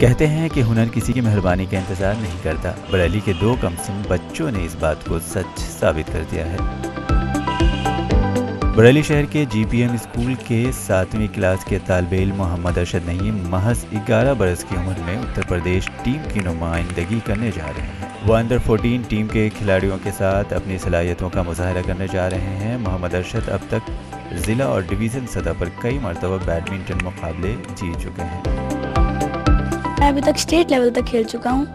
कहते हैं कि हुनर किसी की मेहरबानी का इंतज़ार नहीं करता। बरेली के 2 कमसिन बच्चों ने इस बात को सच साबित कर दिया है। बरेली शहर के GPM स्कूल के 7वीं क्लास के तालिब-इल्म मोहम्मद अरशद नईम महज 11 बरस की उम्र में उत्तर प्रदेश टीम की नुमाइंदगी करने जा रहे हैं। वो अंडर 14 टीम के खिलाड़ियों के साथ अपनी सलाहियतों का मुजाहरा करने जा रहे हैं। मोहम्मद अरशद अब तक ज़िला और डिवीज़न सतह पर कई मरतबा बैडमिंटन मुकाबले जीत चुके हैं। मैं अभी तक स्टेट लेवल तक खेल चुका हूँ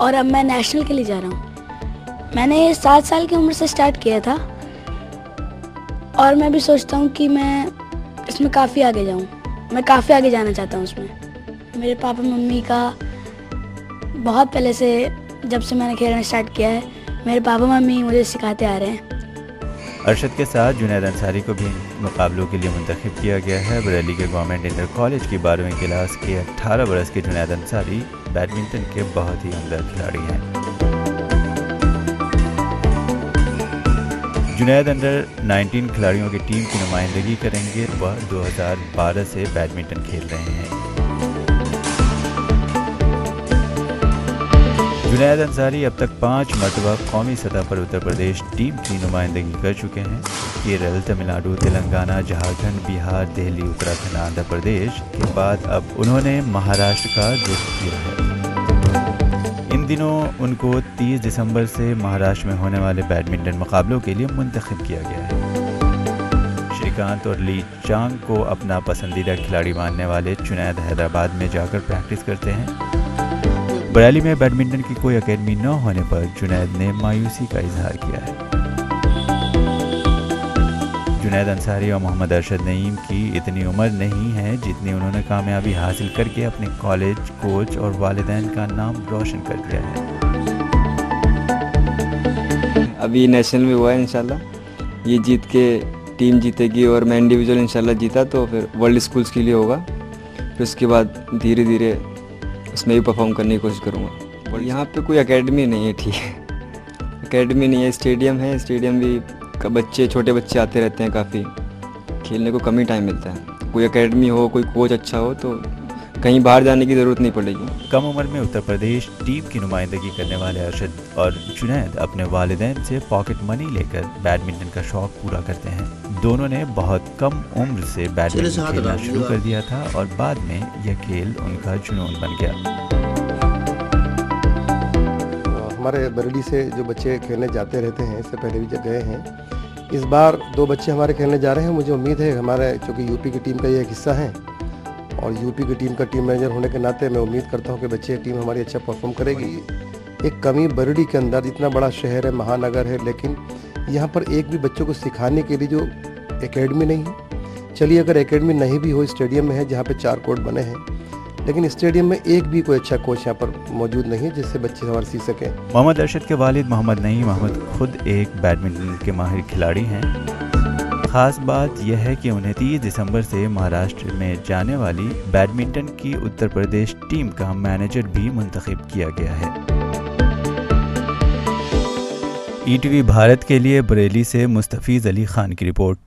और अब मैं नेशनल के लिए जा रहा हूँ। मैंने 7 साल की उम्र से स्टार्ट किया था और मैं भी सोचता हूँ कि मैं इसमें काफ़ी आगे जाऊँ। मैं काफ़ी आगे जाना चाहता हूँ उसमें। मेरे पापा मम्मी का बहुत पहले से, जब से मैंने खेलना स्टार्ट किया है, मेरे पापा मम्मी मुझे सिखाते आ रहे हैं। अरशद के साथ जुनैद अंसारी को भी मुकाबलों के लिए मुंतखब किया गया है। बरेली के गवर्नमेंट इंटर कॉलेज की 12वीं क्लास के 18 बरस के जुनैद अंसारी बैडमिंटन के बहुत ही उम्दा खिलाड़ी हैं। जुनैद अंडर 19 खिलाड़ियों की टीम की नुमाइंदगी करेंगे। वह 2012 से बैडमिंटन खेल रहे हैं। जुनैद अंसारी अब तक 5 मरतबा कौमी सतह पर उत्तर प्रदेश टीम की नुमाइंदगी कर चुके हैं। केरल, तमिलनाडु, तेलंगाना, झारखंड, बिहार, दिल्ली, उत्तराखंड, आंध्र प्रदेश के बाद अब उन्होंने महाराष्ट्र का रुख किया है। इन दिनों उनको 30 दिसंबर से महाराष्ट्र में होने वाले बैडमिंटन मुकाबलों के लिए मुंतखब किया गया है। श्रीकांत और ली चांग को अपना पसंदीदा खिलाड़ी मानने वाले जुनैद हैदराबाद में जाकर प्रैक्टिस करते हैं। बरेली में बैडमिंटन की कोई एकेडमी न होने पर जुनैद ने मायूसी का इजहार किया है। जुनैद अंसारी और मोहम्मद अरशद नईम की इतनी उम्र नहीं है जितनी उन्होंने कामयाबी हासिल करके अपने कॉलेज, कोच और वालिदैन का नाम रोशन कर दिया है। अभी नेशनल में हुआ है, इंशाल्लाह ये जीत के टीम जीतेगी और मैं इंडिविजुअल इंशाल्लाह जीता तो फिर वर्ल्ड स्कूल्स के लिए होगा। फिर उसके बाद धीरे धीरे उसमें भी परफॉर्म करने की कोशिश करूँगा। और यहाँ पे कोई एकेडमी नहीं है, ठीक है, एकेडमी नहीं है, स्टेडियम है। स्टेडियम भी बच्चे, छोटे बच्चे आते रहते हैं, काफ़ी खेलने को कम ही टाइम मिलता है। कोई एकेडमी हो, कोई कोच अच्छा हो तो कहीं बाहर जाने की ज़रूरत नहीं पड़ेगी। कम उम्र में उत्तर प्रदेश टीम की नुमाइंदगी करने वाले अरशद और जुनैद अपने वालिदैन से पॉकेट मनी लेकर बैडमिंटन का शौक पूरा करते हैं। दोनों ने बहुत कम उम्र से बैडमिंटन खेलना शुरू कर दिया था और बाद में यह खेल उनका जुनून बन गया। हमारे बरेली से जो बच्चे खेलने जाते रहते हैं, इससे पहले भी जब गए हैं, इस बार 2 बच्चे हमारे खेलने जा रहे हैं। मुझे उम्मीद है, हमारे चूँकि यूपी की टीम का ये एक हिस्सा है और यूपी की टीम का टीम मैनेजर होने के नाते मैं उम्मीद करता हूँ कि बच्चे टीम हमारी अच्छा परफॉर्म करेगी। एक कमी बरेली के अंदर, इतना बड़ा शहर है, महानगर है, लेकिन यहाँ पर एक भी बच्चों को सिखाने के लिए जो एकेडमी नहीं है। चलिए अगर एकेडमी नहीं भी हो, स्टेडियम में है जहाँ पे 4 कोर्ट बने हैं, लेकिन स्टेडियम में एक भी कोई अच्छा कोच यहाँ पर मौजूद नहीं है जिससे बच्चे हमारे सीख सकें। मोहम्मद अरशद के वालिद मोहम्मद नईम अहमद खुद एक बैडमिंटन के माहिर खिलाड़ी हैं। खास बात यह है कि उन्हें 30 दिसंबर से महाराष्ट्र में जाने वाली बैडमिंटन की उत्तर प्रदेश टीम का मैनेजर भी मुंतखब किया गया है। ETV भारत के लिए बरेली से मुस्तफीज़ अली खान की रिपोर्ट।